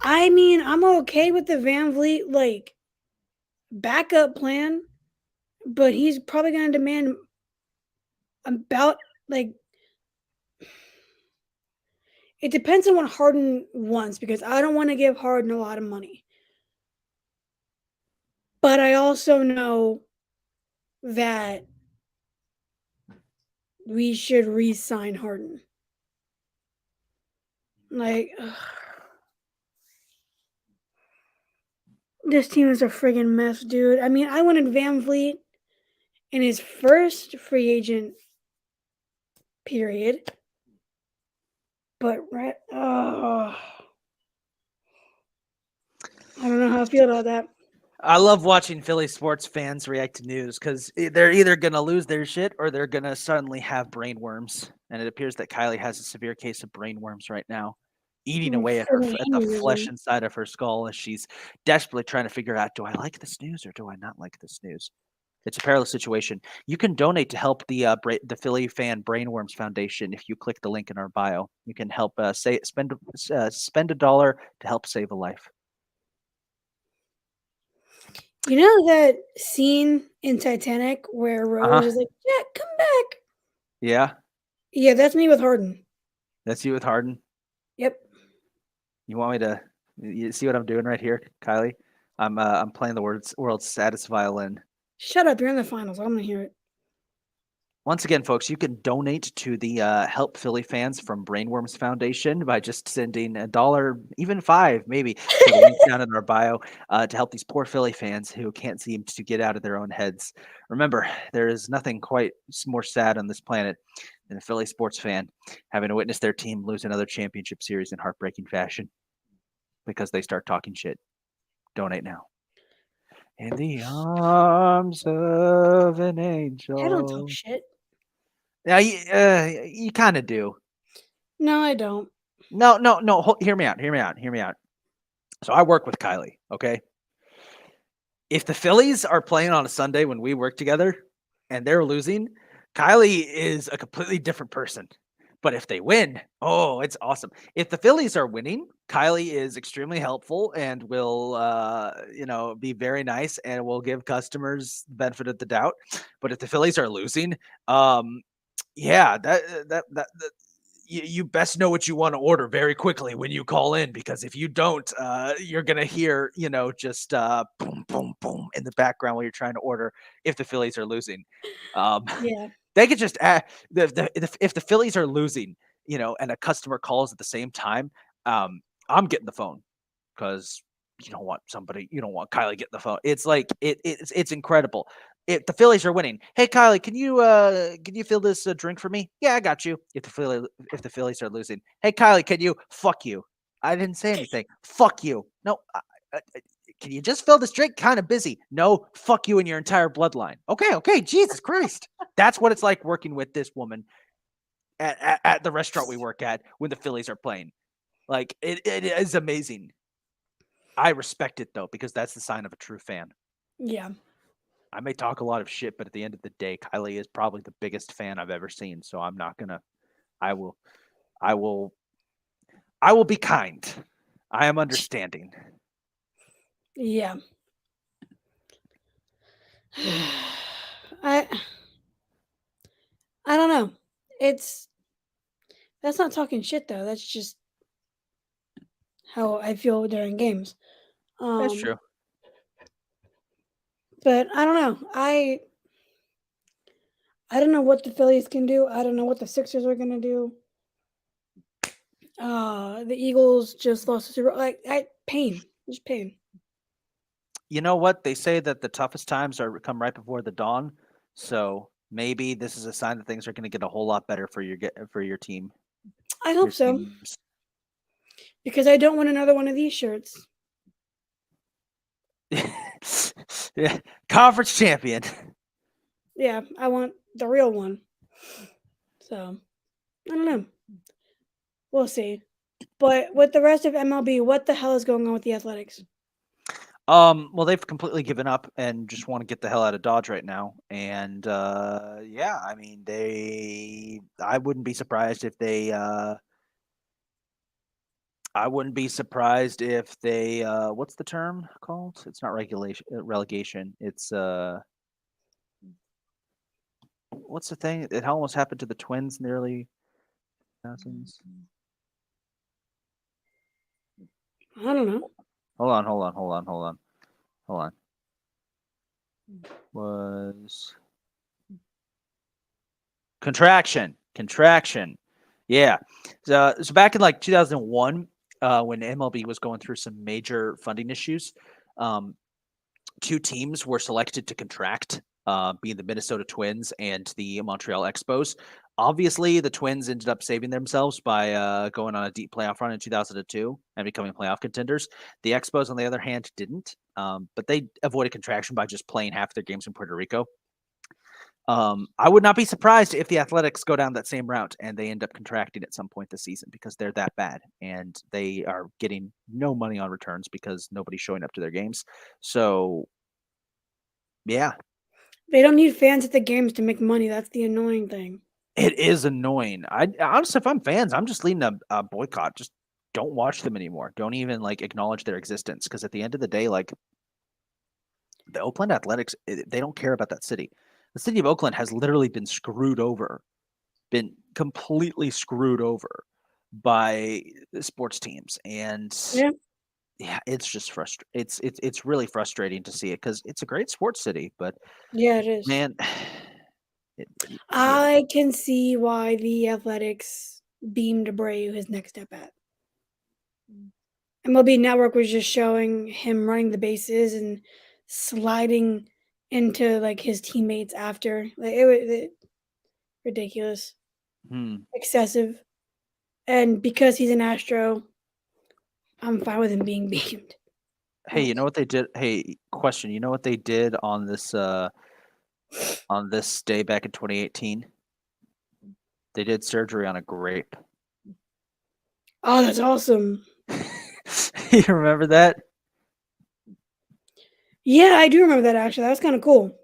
I mean, I'm okay with the VanVleet backup plan, but he's probably going to demand about it depends on what Harden wants, because I don't want to give Harden a lot of money. But I also know that we should re-sign Harden. This team is a friggin' mess, dude. I mean, I wanted VanVleet in his first free agent period. But I don't know how I feel about that. I love watching Philly sports fans react to news because they're either going to lose their shit or they're going to suddenly have brain worms. And it appears that Kylie has a severe case of brain worms right now, eating away at the flesh inside of her skull as she's desperately trying to figure out, do I like this news or do I not like this news? It's a perilous situation. You can donate to help the Philly Fan Brainworms Foundation if you click the link in our bio. You can help spend $1 to help save a life. You know that scene in Titanic where Rose is like, "Jack, come back." Yeah. Yeah, that's me with Harden. That's you with Harden? Yep. You want me to you see what I'm doing right here, Kylie? I'm playing the world's saddest violin. Shut up, you're in the finals. I'm gonna hear it. Once again, folks, you can donate to the Help Philly Fans from Brainworms Foundation by just sending $1, even $5, maybe, to the link down in our bio to help these poor Philly fans who can't seem to get out of their own heads. Remember, there is nothing quite more sad on this planet than a Philly sports fan having to witness their team lose another championship series in heartbreaking fashion because they start talking shit. Donate now. In the arms of an angel. I don't talk shit. Yeah, you kind of do. No, I don't. No. Hear me out. So I work with Kylie, okay? If the Phillies are playing on a Sunday when we work together and they're losing, Kylie is a completely different person. But if they win, oh, it's awesome. If the Phillies are winning, Kylie is extremely helpful and will, be very nice and will give customers the benefit of the doubt. But if the Phillies are losing, that you best know what you want to order very quickly when you call in, because if you don't, you're gonna hear, just boom, boom, boom in the background while you're trying to order if the Phillies are losing. Yeah. They could just add if the Phillies are losing, and a customer calls at the same time, I'm getting the phone because you don't want Kylie getting the phone. It's like it's incredible. If the Phillies are winning, hey Kylie, can you fill this drink for me? Yeah, I got you. If the Phillies are losing, hey Kylie, can you fuck you? I didn't say anything. Fuck you. No, can you just fill this drink? Kind of busy. No, fuck you and your entire bloodline. Okay, Jesus Christ. That's what it's like working with this woman at the restaurant we work at when the Phillies are playing. Like it is amazing. I respect it though, because that's the sign of a true fan. Yeah. I may talk a lot of shit, but at the end of the day, Kylie is probably the biggest fan I've ever seen. So I'm not gonna. I will be kind. I am understanding. Yeah. I I don't know. That's not talking shit though. That's just how I feel during games. That's Um, true. but I don't know. I don't know what the Phillies can do. I don't know what the Sixers are gonna do. The Eagles just lost the Super. Pain, just pain. You know what? They say that the toughest times come right before the dawn. So maybe this is a sign that things are going to get a whole lot better for your team. I Your hope so teams. because I don't want another one of these shirts. Yeah, conference champion. Yeah, I want the real one. So I don't know. We'll see. But with the rest of MLB, what the hell is going on with the Athletics? Well, they've completely given up and just want to get the hell out of Dodge right now. And yeah, I mean, I wouldn't be surprised if they. I wouldn't be surprised if they. What's the term called? It's not relegation. It's what's the thing? It almost happened to the Twins in the early 2000s. I don't know. Hold on. Was contraction. Yeah. So back in like 2001, when MLB was going through some major funding issues, two teams were selected to contract, being the Minnesota Twins and the Montreal Expos. Obviously, the Twins ended up saving themselves by going on a deep playoff run in 2002 and becoming playoff contenders. The Expos, on the other hand, didn't, but they avoided contraction by just playing half their games in Puerto Rico. I would not be surprised if the Athletics go down that same route and they end up contracting at some point this season, because they're that bad and they are getting no money on returns because nobody's showing up to their games. So, yeah, They don't need fans at the games to make money. That's the annoying thing. it is annoying. I honestly, if I'm fans, I'm just leading a boycott. Just don't watch them anymore. Don't even like acknowledge their existence, because at the end of the day, like the Oakland Athletics, they don't care about that city. The city of Oakland has literally been completely screwed over by the sports teams, and Yeah. it's just frustrating. It's really frustrating to see it, because it's a great sports city, but Yeah, it is. man, yeah. I can see why the Athletics beamed Abreu his next step at. MLB Network was just showing him running the bases and sliding into like his teammates after. Like it was ridiculous, Hmm. excessive. And because he's an Astro, I'm fine with him being beamed. Hey, you know what they did? Hey, question. You know what they did on this day back in 2018? They did surgery on a grape. Oh, that's awesome. You remember that? Yeah, I do remember that actually. That was kind of cool.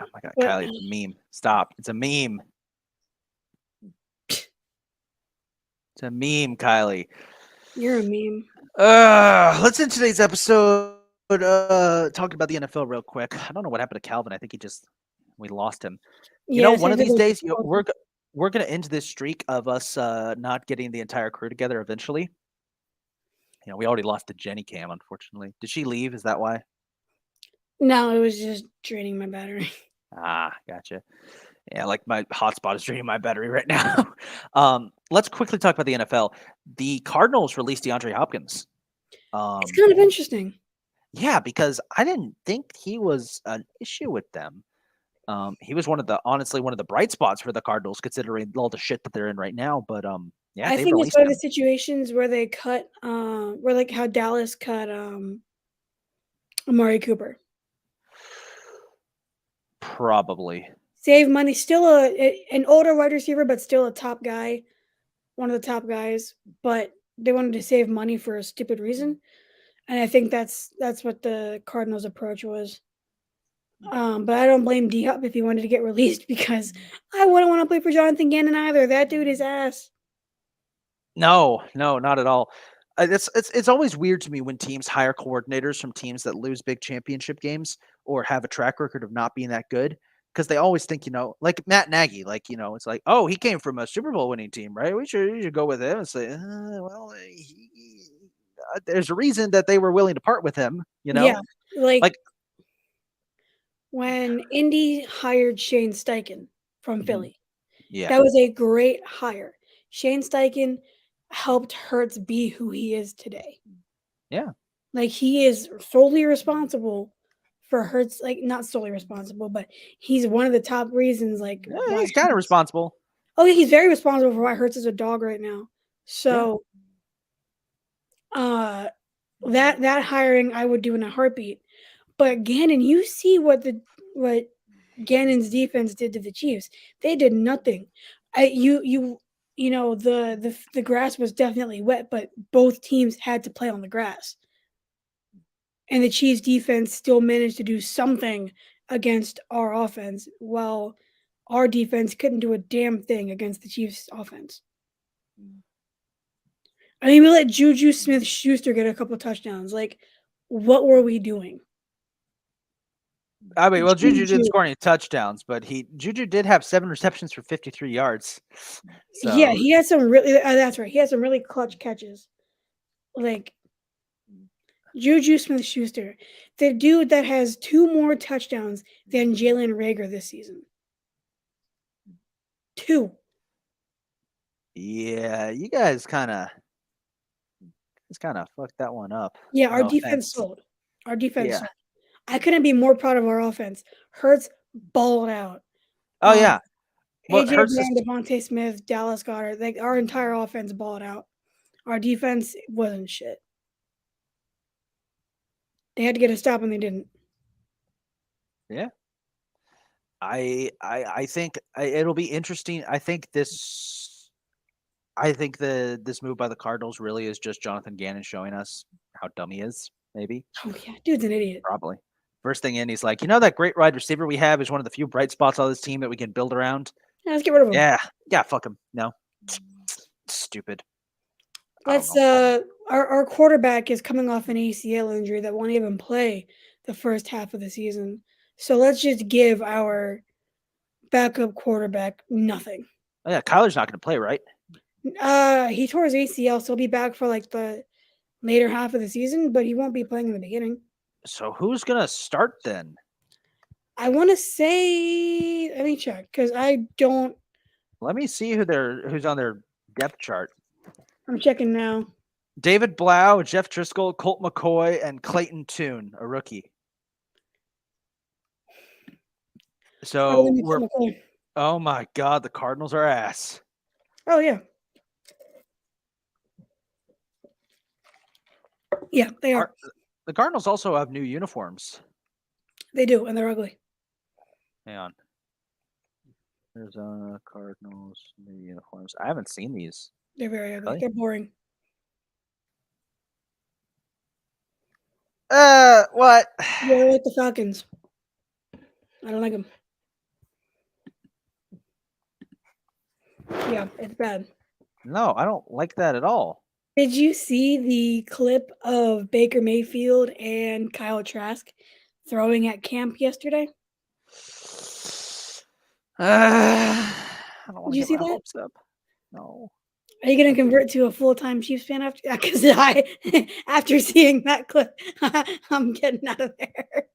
Oh my god, But- Kylie, it's a meme. Stop. It's a meme. It's a meme, Kylie. You're a meme. Let's end today's episode talking about the NFL real quick. I don't know what happened to Calvin. I think he just We lost him. You know, Yeah, one of San these Diego days, Chargers. we're gonna end this streak of us not getting the entire crew together eventually. You know, we already lost to Jenny Cam, unfortunately. Did she leave? Is that why? No, it was just draining my battery. Ah, gotcha. Yeah, like my hotspot is draining my battery right now. Let's quickly talk about the NFL. The Cardinals released DeAndre Hopkins. It's kind of interesting. Yeah, because I didn't think he was an issue with them. He was honestly one of the bright spots for the Cardinals, considering all the shit that they're in right now. But yeah, I they think it's released one of the him. situations where they cut, where like how Dallas cut Amari Cooper. Probably. Save money, still an older wide receiver, but still a top guy, one of the top guys. But they wanted to save money for a stupid reason, and I think that's what the Cardinals' approach was. But I don't blame D Hop if he wanted to get released because I wouldn't want to play for Jonathan Gannon either. That dude is ass. No, not at all. It's always weird to me when teams hire coordinators from teams that lose big championship games or have a track record of not being that good, because they always think, like Matt Nagy, like, it's like, oh, he came from a Super Bowl winning team, right? We should go with him and say, there's a reason that they were willing to part with him, Yeah, like like when Indy hired Shane Steichen from Mhm. Philly. Yeah, That was a great hire. Shane Steichen helped Hurts be who he is today. yeah. Like he is solely responsible for Hurts, like not solely responsible, but he's one of the top reasons like Yeah, why he's kind of Hurts. responsible. Oh yeah, he's very responsible for why Hurts is a dog right now. Yeah. So uh that hiring I would do in a heartbeat. But Gannon, you see what Gannon's defense did to the Chiefs. They did nothing. You know the grass was definitely wet, but both teams had to play on the grass. And the Chiefs defense still managed to do something against our offense, while our defense couldn't do a damn thing against the Chiefs offense. I mean, we let Juju Smith-Schuster get a couple touchdowns. Like, what were we doing? I mean, well, Juju didn't Juju. score any touchdowns, but Juju did have 7 receptions for 53 yards. Yeah, So he had some really that's right. He had some really clutch catches. Like Juju Smith-Schuster, the dude that has 2 more touchdowns than Jalen Reagor this season. 2. yeah, you guys kind of fucked that one up. Yeah, our No defense offense. sold. Our defense Yeah. sold. I couldn't be more proud of our offense. Hurts balled out. Oh yeah. What AJ hurts is Brown, Devontae Smith, Dallas Goedert, like our entire offense balled out. Our defense wasn't shit. They had to get a stop and they didn't. yeah. I think it'll be interesting. I think this move by the Cardinals really is just Jonathan Gannon showing us how dumb he is. Maybe. Oh yeah, dude's an idiot. Probably. First thing in, he's like, that great wide receiver we have is one of the few bright spots on this team that we can build around. Yeah, let's get rid of him. Yeah, fuck him. No. Stupid. Let's our quarterback is coming off an ACL injury that won't even play the first half of the season. So let's just give our backup quarterback nothing. Oh, yeah, Kyler's not going to play, right? He tore his ACL, so he'll be back for like the later half of the season, but he won't be playing in the beginning. So who's going to start then? I want to say, let me check because I don't. Let me see who's on their depth chart. I'm checking now. David Blau, Jeff Driscoll, Colt McCoy, and Clayton Tune, a rookie. So oh my God, the Cardinals are ass. Oh yeah. Yeah, they are. The Cardinals also have new uniforms. They do, and they're ugly. Hang on. Arizona Cardinals new uniforms. I haven't seen these. They're very ugly. Really? They're boring. What? Yeah, I like the Falcons. I don't like them. Yeah, it's bad. No, I don't like that at all. Did you see the clip of Baker Mayfield and Kyle Trask throwing at camp yesterday? I don't want Did to you get see my that? hopes up. No. Are you gonna convert to a full-time Chiefs fan after? Because I, after seeing that clip, I'm getting out of there.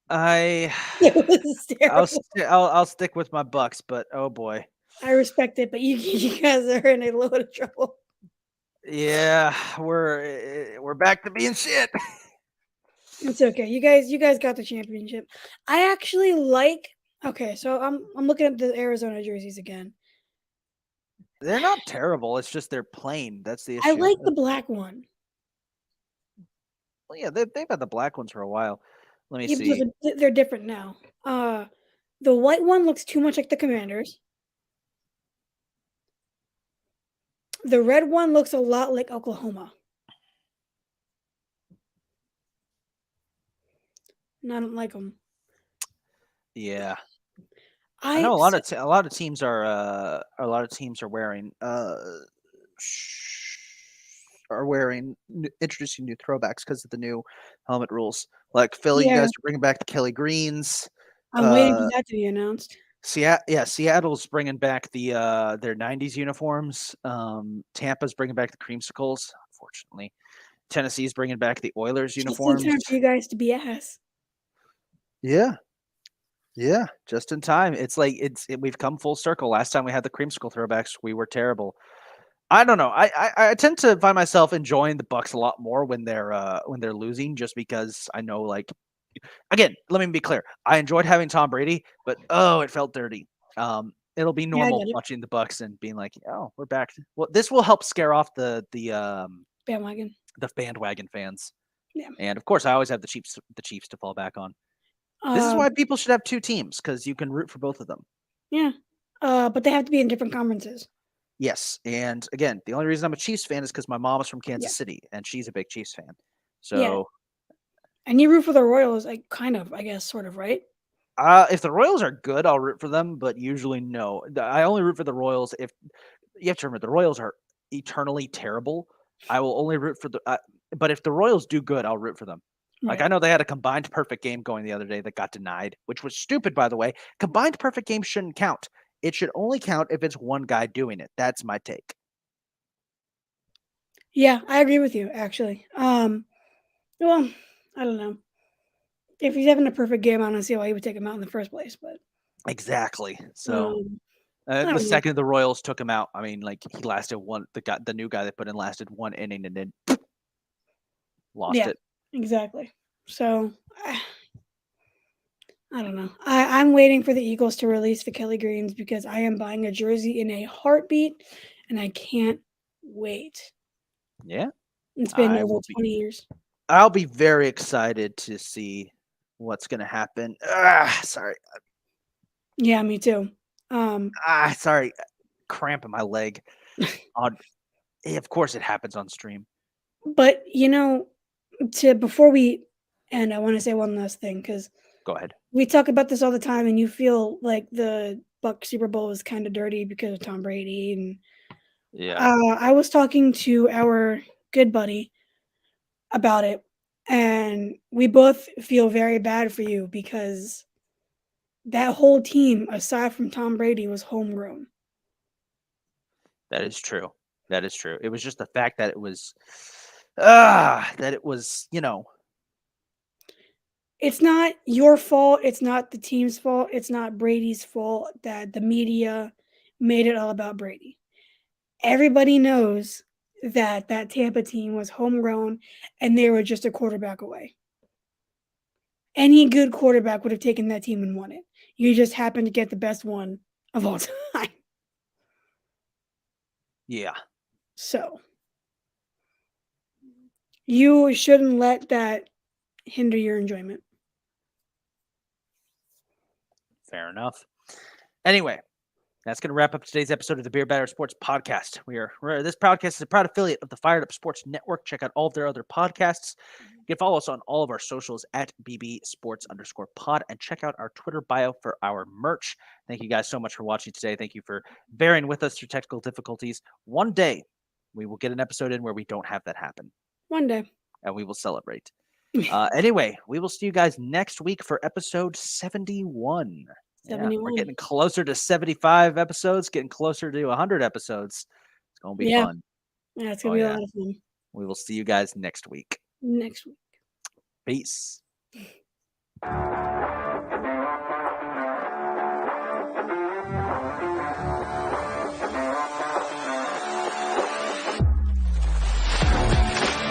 I It was terrible. I'll stick with my Bucks, but oh boy. I respect it, but you guys are in a load of trouble. Yeah, we're back to being shit. It's okay. You guys got the championship. I actually like. Okay, so I'm looking at the Arizona jerseys again. They're not terrible. It's just they're plain. That's the I issue. like the black one. Well, yeah, they've had the black ones for a while. Let me Yeah, because see. they're different now. The white one looks too much like the Commanders. The red one looks a lot like Oklahoma. And I don't like them. Yeah, I know So, a lot of teams are wearing introducing new throwbacks because of the new helmet rules. Like Philly, you yeah, guys are bringing back the Kelly Greens. I'm waiting for that to be announced. Seattle's bringing back their '90s uniforms. Tampa's bringing back the creamsicles. Unfortunately, Tennessee's bringing back the Oilers Just in uniforms. time for you guys to be ass. Yeah, yeah, just in time. It's like we've come full circle. Last time we had the creamsicle throwbacks, we were terrible. I don't know. I tend to find myself enjoying the Bucks a lot more when they're losing, just because I know, like, again, let me be clear. I enjoyed having Tom Brady, but oh, it felt dirty. It'll be Yeah, I normal get it. watching the Bucks and being like, oh, we're back. Well, this will help scare off Bandwagon. the bandwagon fans. Yeah. And of course, I always have the Chiefs to fall back on. This is Um, why people should have two teams, because you can root for both of them. yeah. But they have to be in different conferences. Yes, and again, the only reason I'm a Chiefs fan is because my mom is from Yeah. Kansas City, and she's a big Chiefs fan. Yeah. So, And you root for the Royals, like kind of, I guess, sort of, right? if the Royals are good, I'll root for them, but usually no. I only root for the Royals if you have to remember the Royals are eternally terrible. I will only root for but if the Royals do good, I'll root for them. Like, Right. I know they had a combined perfect game going the other day that got denied, which was stupid, by the way. Combined perfect games shouldn't count. It should only count if it's one guy doing it. That's my take. Yeah, I agree with you, actually. Well, I don't know. If he's having a perfect game, I don't see why he would take him out in the first place. But Exactly. So I the don't know. second the Royals took him out, I mean, like, he lasted the new guy they put in lasted one inning and then lost Yeah, it. exactly. So I don't know. I'm waiting for the Eagles to release the Kelly Greens because I am buying a jersey in a heartbeat, and I can't wait. Yeah, It's been I over will be. 20 years. I'll be very excited to see what's gonna happen. Sorry. Yeah, me too. Um, Sorry. Cramp in my leg. On, of course, it happens on stream. but before we end, I want to say one last thing because Go ahead. we talk about this all the time, and you feel like the Buck Super Bowl is kind of dirty because of Tom Brady. And Yeah. I was talking to our good buddy about it, and we both feel very bad for you because that whole team, aside from Tom Brady, was homegrown. That is true. That is true. It was just the fact that it was, It's not your fault. It's not the team's fault. It's not Brady's fault that the media made it all about Brady. Everybody knows that that Tampa team was homegrown and they were just a quarterback away. Any good quarterback would have taken that team and won it. You just happened to get the best one of all time. yeah. So you shouldn't let that hinder your enjoyment. Fair enough. Anyway, that's going to wrap up today's episode of the Beer Batter Sports Podcast. This podcast is a proud affiliate of the Fired Up Sports Network. Check out all of their other podcasts. You can follow us on all of our socials at @BBSports_pod and check out our Twitter bio for our merch. Thank you guys so much for watching today. Thank you for bearing with us through technical difficulties. One day, we will get an episode in where we don't have that happen, One day. and we will celebrate. Anyway, we will see you guys next week for episode 71. Yeah, 71. we're getting closer to 75 episodes, getting closer to 100 episodes. It's going to be Yeah. fun. Yeah, it's gonna Oh, be yeah. a lot of fun We will see you guys next week. next week. Peace.